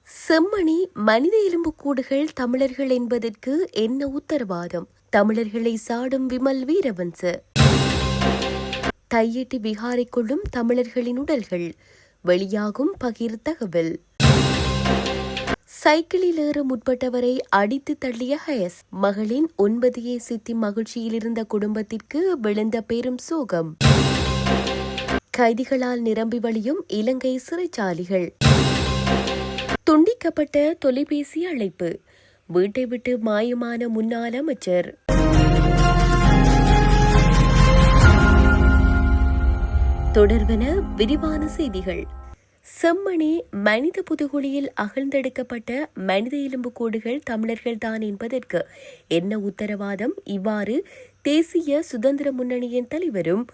செம்மணி மனித எலும்புக்கூடுகள் தமிழர்கள் என்பதற்கு என்ன உத்தரவாதம்? தமிழர்களை சாடும் விமல் வீரவன்ச. தையிட்டு விகாரைக்குள்ளும் தமிழர்களின் உடல்கள் வெளியாகும் பகிர் தகவல். சைக்கிளில் ஏற முற்பட்டவரை அடித்து தள்ளிய ஹயஸ். மகளின் 9 சித்தி மகிழ்ச்சியில் இருந்த குடும்பத்திற்கு விழுந்த பெரும் சோகம். கைதிகளால் நிரம்பி வழியும் இலங்கை சிறைச்சாலைகள். துண்டிக்கப்பட்ட தொலைபேசி அழைப்பு. வீட்டை விட்டு மாயமான முன்னாள் அமைச்சர். தொடர்வன விரிவான செய்திகள். செம்மணி மனித புதுகுழியில் அகழ்ந்தெடுக்கப்பட்ட மனித எலும்புக்கூடுகள் தமிழர்கள்தான் என்பதற்கு என்ன உத்தரவாதம்? இவ்வாறு தேசிய சுதந்திர முன்னணியின் தலைவரும்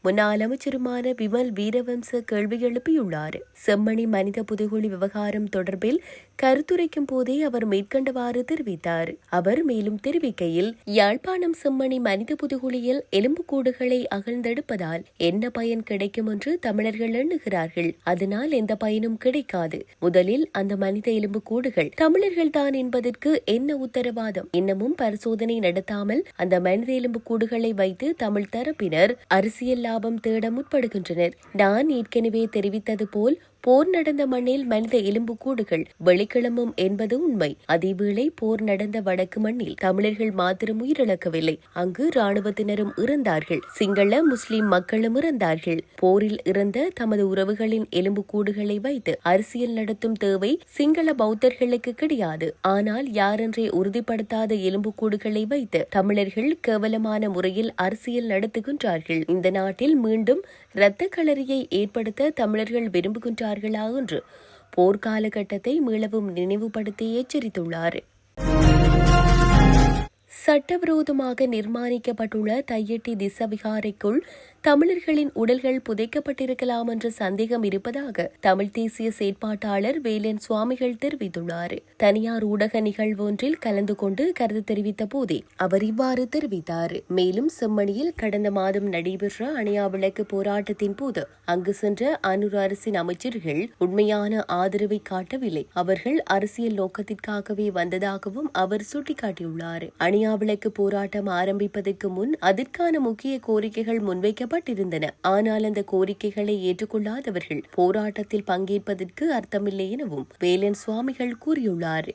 முன்னாள் அமைச்சருமான விமல் வீரவன்ச கேள்வி எழுப்பியுள்ளார். செம்மணி மனித புதைகுழி விவகாரம் தொடர்பில் கருத்துரைக்கும் போதே அவர் மேற்கண்டவாறு தெரிவித்தார். அவர் மேலும் தெரிவிக்கையில், யாழ்ப்பாணம் செம்மணி மனித புதைகுழியில் எலும்புக்கூடுகளை அகழ்ந்தெடுப்பதால் என்ன பயன் கிடைக்கும் என்று தமிழர்கள் எண்ணுகிறார்கள். அதனால் எந்த பயனும் கிடைக்காது. முதலில் அந்த மனித எலும்புக்கூடுகள் தமிழர்கள்தான் என்பதற்கு என்ன உத்தரவாதம்? இன்னமும் பரிசோதனை நடத்தாமல் அந்த மனித எலும்புக்கூடுகளை வைத்து தமிழ் தரப்பினர் அரசியல் லாபம் தேட முற்படுகின்றனர். நான் ஏற்கனவே தெரிவித்தது போல் போர் நடந்த மண்ணில் மனித எலும்புக்கூடுகள் வெளிக்கிளம்பும் என்பது உண்மை. அதேவேளை போர் நடந்த வடக்கு மண்ணில் தமிழர்கள் மாத்திரம் உயிரிழக்கவில்லை. அங்கு இராணுவத்தினரும் இறந்தார்கள். சிங்கள முஸ்லிம் மக்களும் இறந்தார்கள். போரில் இறந்த தமது உறவுகளின் எலும்புக்கூடுகளை வைத்து அரசியல் நடத்தும் தேவை சிங்கள பௌத்தர்களுக்கு கிடையாது. ஆனால் யாரென்றே உறுதிப்படுத்தாத எலும்புக்கூடுகளை வைத்து தமிழர்கள் கேவலமான முறையில் அரசியல் நடத்துகின்றார்கள். இந்த நாட்டில் மீண்டும் இரத்த களரியை ஏற்படுத்த தமிழர்கள் விரும்புகின்றார்கள் என்று போர்க்காலகட்டத்தை மீளவும் நினைவுபடுத்தி எச்சரித்துள்ளார். சட்டவிரோதமாக நிர்மாணிக்கப்பட்டுள்ள தையட்டி திசவிகாரைக்குள் தமிழர்களின் உடல்கள் புதைக்கப்பட்டிருக்கலாம் என்ற சந்தேகம் இருப்பதாக தமிழ் தேசிய செயற்பாட்டாளர் வேலன் சுவாமிகள் தெரிவித்துள்ளார். தனியார் ஊடக நிகழ்வு ஒன்றில் கலந்து கொண்டு கருத்து தெரிவித்த போதே அவர் இவ்வாறு தெரிவித்தார். மேலும் செம்மணியில் கடந்த மாதம் நடைபெற்ற அணையா விளக்கு போராட்டத்தின் போது அங்கு சென்ற அனுர் அரசின் அமைச்சர்கள் உண்மையான ஆதரவை காட்டவில்லை. அவர்கள் அரசியல் நோக்கத்திற்காகவே வந்ததாகவும் அவர் சுட்டிக்காட்டியுள்ளார். அணையா விளக்கு போராட்டம் ஆரம்பிப்பதற்கு முன் அதற்கான முக்கிய கோரிக்கைகள் முன்வைக்கப்பட்டிருந்தன. ஆனால் அந்த கோரிக்கைகளை ஏற்றுக்கொள்ளாதவர்கள் போராட்டத்தில் பங்கேற்பதற்கு அர்த்தமில்லை எனவும் வேலன் சுவாமிகள் கூறியுள்ளார்.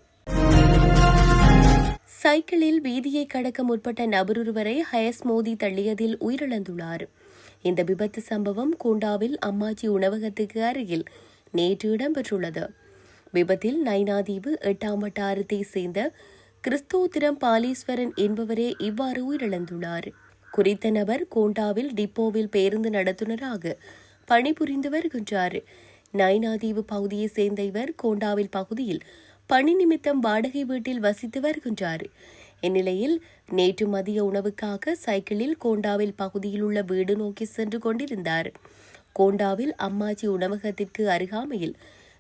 சைக்கிளில் வீதியை கடக்க முற்பட்ட நபரொருவரை ஹயஸ் மோதி தள்ளியதில் உயிரிழந்துள்ளார். இந்த விபத்து சம்பவம் கூண்டாவில் அம்மாச்சி உணவகத்துக்கு அருகில் நேற்று இடம்பெற்றுள்ளது. விபத்தில் நைனாதீவு 8ஆம் வட்டாரத்தை சேர்ந்த கிறிஸ்தோத்திரம் பாலீஸ்வரன் என்பவரே இவ்வாறு உயிரிழந்துள்ளார். குறித்த நபர் கோண்டாவில் டிப்போவில் பேருந்து நடத்துனராக பணிபுரிந்து வருகின்றார். நைனாதீவு பகுதியை சேர்ந்த இவர் கோண்டாவில் பகுதியில் பணி நிமித்தம் வாடகை வீட்டில் வசித்து வருகின்றார். இந்நிலையில் நேற்று மதிய உணவுக்காக சைக்கிளில் கோண்டாவில் பகுதியில் உள்ள வீடு நோக்கி சென்று கொண்டிருந்தார். கோண்டாவில் அம்மாச்சி உணவகத்திற்கு அருகாமையில்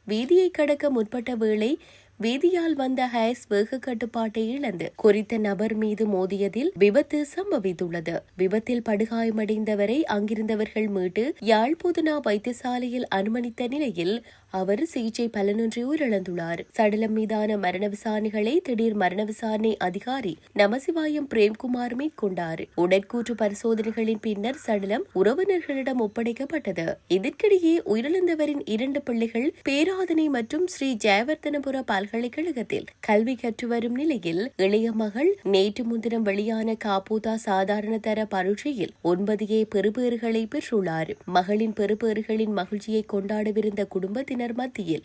வீதியை கடக்க முற்பட்ட வேளை வீதியால் வந்த ஹயஸ் வேக கட்டுப்பாட்டை இழந்து குறித்த நபர் மீது மோதியதில் விபத்து சம்பவித்துள்ளது. விபத்தில் படுகாயமடைந்தவரை அங்கிருந்தவர்கள் மீட்டு யாழ் போதனா வைத்தியசாலையில் அனுமதித்த நிலையில் அவர் சிகிச்சை பலனின்றி உயிரிழந்துள்ளார். சடலம் மீதான மரண விசாரணைகளை திடீர் மரண விசாரணை அதிகாரி நமசிவாயம் பிரேம்குமார் மேற்கொண்டார். உடற்கூற்று பரிசோதனைகளின் பின்னர் சடலம் உறவினர்களிடம் ஒப்படைக்கப்பட்டது. இதற்கிடையே உயிரிழந்தவரின் 2 பிள்ளைகள் பேராதனை மற்றும் ஸ்ரீ ஜெயவர்தனபுர பல்கலைக்கழகத்தில் கல்வி கற்று வரும் நிலையில் இளைய மகள் நேற்று முன்தினம் வெளியான காப்போதா சாதாரண தர பரீட்சையில் 9 பெறுபேறுகளை பெற்றுள்ளார். மகளின் பெறுபேறுகளின் மகிழ்ச்சியை கொண்டாடவிருந்த குடும்பத்தினர் மத்தியில்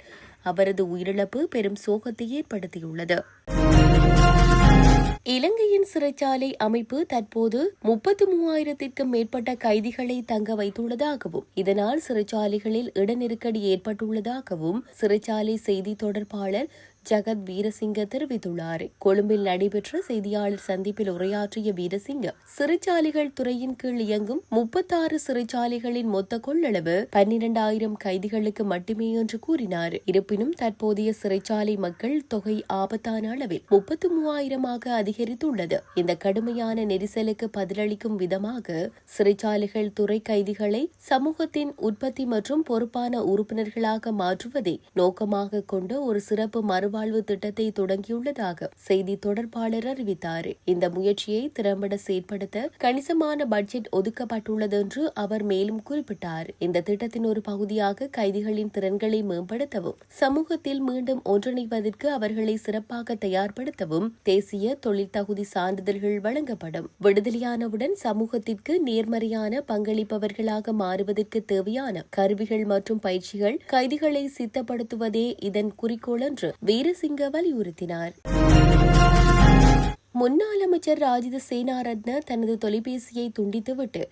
அவரது உயிரிழப்பு பெரும் சோகத்தை ஏற்படுத்தியுள்ளது. இலங்கையின் சிறைச்சாலை அமைப்பு தற்போது 33,000க்கும் மேற்பட்ட கைதிகளை தங்க வைத்துள்ளதாகவும் இதனால் சிறைச்சாலைகளில் இட நெருக்கடி ஏற்பட்டுள்ளதாகவும் சிறைச்சாலை செய்தி தொடர்பாளர் ஜகத் வீரசிங்க தெரிவித்துள்ளார். கொழும்பில் நடைபெற்ற செய்தியாளர் சந்திப்பில் உரையாற்றிய வீரசிங்க, சிறைச்சாலைகள் துறையின் கீழ் இயங்கும் 36 சிறைச்சாலைகளின் மொத்த கொள்ளளவு 12,000 கைதிகளுக்கு மட்டுமே என்று கூறினார். இருப்பினும் தற்போதைய சிறைச்சாலை மக்கள் தொகை ஆபத்தான அளவில் 33,000 அதிகரித்துள்ளது. இந்த கடுமையான நெரிசலுக்கு பதிலளிக்கும் விதமாக சிறைச்சாலைகள் துறை கைதிகளை சமூகத்தின் உற்பத்தி மற்றும் பொறுப்பான உறுப்பினர்களாக மாற்றுவதை நோக்கமாக கொண்ட ஒரு சிறப்பு மறுவாழ்வு திட்டத்தை தொடங்கியுள்ளதாக செய்தி தொடர்பாளர் அறிவித்தார். இந்த முயற்சியை திறம்பட செயற்படுத்த கணிசமான பட்ஜெட் ஒதுக்கப்பட்டுள்ளது என்று அவர் மேலும் குறிப்பிட்டார். இந்த திட்டத்தின் ஒரு பகுதியாக கைதிகளின் திறன்களை மேம்படுத்தவும், சமூகத்தில் மீண்டும் ஒன்றிணைவதற்கு அவர்களை சிறப்பாக தயார்படுத்தவும் தேசிய தொழில் தகுதி சான்றிதழ்கள் வழங்கப்படும். விடுதலையானவுடன் சமூகத்திற்கு நேர்மறையான பங்களிப்பவர்களாக மாறுவதற்கு தேவையான கருவிகள் மற்றும் பயிற்சிகள் கைதிகளை சித்தப்படுத்துவதே இதன் குறிக்கோள் என்று வீரசிங்க வலியுறுத்தினார். முன்னாள் அமைச்சர் ராஜித சேனாரத்ன தனது தொலைபேசியை துண்டித்துவிட்டு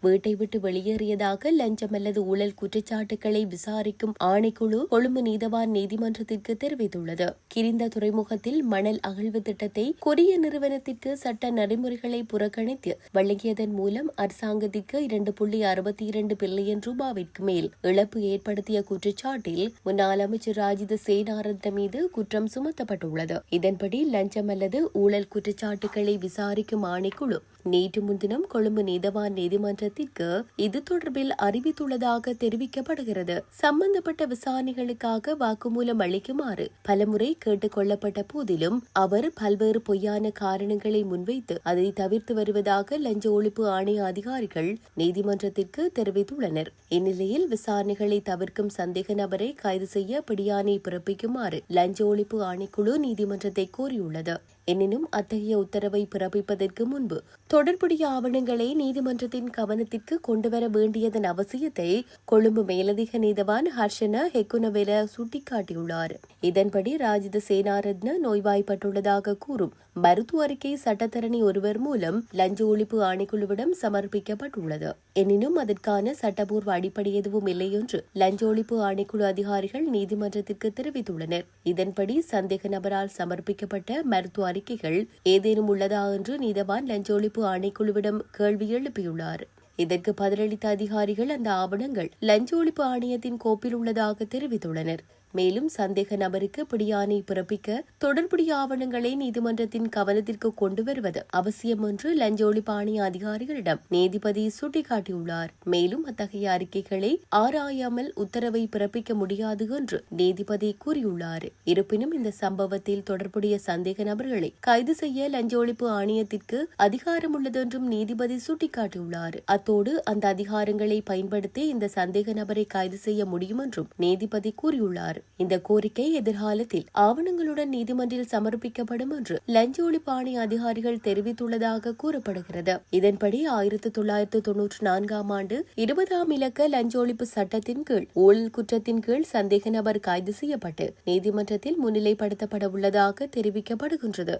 வீட்டை விட்டு வெளியேறியதாக லஞ்சம் அல்லது ஊழல் குற்றச்சாட்டுகளை விசாரிக்கும் ஆணைக்குழு கொழும்பு நீதவான் நீதிமன்றத்திற்கு தெரிவித்துள்ளது. கிரிந்த துறைமுகத்தில் மணல் அகழ்வு திட்டத்தை கொரிய நிறுவனத்திற்கு சட்ட நடைமுறைகளை புறக்கணித்து வழங்கியதன் மூலம் அரசாங்கத்திற்கு 2.62 பில்லியன் ரூபாவிற்கு மேல் இழப்பு ஏற்படுத்திய குற்றச்சாட்டில் முன்னாள் அமைச்சர் ராஜித சேனாரத்ன மீது குற்றம் சுமத்தப்பட்டுள்ளது. இதன்படி லஞ்சம் அல்லது ஊழல் குற்றச்சாட்டுகளை விசாரிக்கும் ஆணைக்குழு நேற்று முன்தினம் கொழும்பு நீதவான் நீதிமன்றத்திற்கு இது தொடர்பில் அறிவித்துள்ளதாக தெரிவிக்கப்படுகிறது. சம்பந்தப்பட்ட விசாரணைகளுக்காக வாக்குமூலம் அளிக்குமாறு பலமுறை கேட்டுக் கொள்ளப்பட்ட போதிலும் அவர் பல்வேறு பொய்யான காரணங்களை முன்வைத்து அதை தவிர்த்து வருவதாக லஞ்ச ஒழிப்பு ஆணைய அதிகாரிகள் நீதிமன்றத்திற்கு தெரிவித்துள்ளனர். இந்நிலையில் விசாரணைகளை தவிர்க்கும் சந்தேக நபரை கைது செய்ய பிடியாணை பிறப்பிக்குமாறு லஞ்ச ஒழிப்பு ஆணைக்குழு நீதிமன்றத்தை கோரியுள்ளது. எனினும் அத்தகைய உத்தரவை பிறப்பிப்பதற்கு முன்பு தொடர்புடைய ஆவணங்களை நீதிமன்றத்தின் கவனத்திற்கு கொண்டுவர வேண்டியதன் அவசியத்தை கொழும்பு மேலதிக நீதவான் ஹர்ஷன ஹெக்குனவெல சுட்டிக்காட்டியுள்ளார். இதன்படி ராஜித சேனாரத்ன நோய்வாய்ப்பட்டுள்ளதாக கூறும் மருத்துவ அறிக்கை சட்டத்தரணி ஒருவர் மூலம் லஞ்ச ஒழிப்பு ஆணைக்குழுவிடம் சமர்ப்பிக்கப்பட்டுள்ளது. எனினும் அதற்கான சட்டப்பூர்வ அடிப்படை எதுவும் இல்லை என்று லஞ்ச ஒழிப்பு ஆணைக்குழு அதிகாரிகள் நீதிமன்றத்திற்கு தெரிவித்துள்ளனர். இதன்படி சந்தேக நபரால் சமர்ப்பிக்கப்பட்ட மருத்துவ அறிக்கைகள் ஏதேனும் உள்ளதா என்று நீதவான் லஞ்ச ஒழிப்பு ஆணைக்குழுவிடம் கேள்வி எழுப்பியுள்ளார். இதற்கு பதிலளித்த அதிகாரிகள் அந்த ஆவணங்கள் லஞ்ச ஒழிப்பு ஆணையத்தின் கோப்பில் உள்ளதாக தெரிவித்துள்ளனர். மேலும் சந்தேக நபருக்கு பிடியாணை பிறப்பிக்க தொடர்புடைய ஆவணங்களை நீதிமன்றத்தின் கவனத்திற்கு கொண்டு வருவது அவசியம் என்று லஞ்ச ஒழிப்பு ஆணைய அதிகாரிகளிடம் நீதிபதி சுட்டிக்காட்டியுள்ளார். மேலும் அத்தகைய அறிக்கைகளை ஆராயாமல் உத்தரவை பிறப்பிக்க முடியாது என்று நீதிபதி கூறியுள்ளார். இருப்பினும் இந்த சம்பவத்தில் தொடர்புடைய சந்தேக நபர்களை கைது செய்ய லஞ்ச ஒழிப்பு ஆணையத்திற்கு அதிகாரம் உள்ளது என்றும் நீதிபதி சுட்டிக்காட்டியுள்ளார். அத்தோடு அந்த அதிகாரங்களை பயன்படுத்தி இந்த சந்தேக நபரை கைது செய்ய முடியும் என்றும் நீதிபதி கூறியுள்ளார். இந்த கோரிக்கை எதிர்காலத்தில் ஆவணங்களுடன் நீதிமன்றில் சமர்ப்பிக்கப்படும் என்று லஞ்ச ஒழிப்பு ஆணைய அதிகாரிகள் தெரிவித்துள்ளதாக கூறப்படுகிறது. இதன்படி 1994 ஆண்டு 20ஆம் இலக்க லஞ்ச ஒழிப்பு சட்டத்தின் கீழ் ஊழல் குற்றத்தின் கீழ் சந்தேக நபர் கைது செய்யப்பட்டு நீதிமன்றத்தில் முன்னிலைப்படுத்தப்பட உள்ளதாக தெரிவிக்கப்படுகின்றது.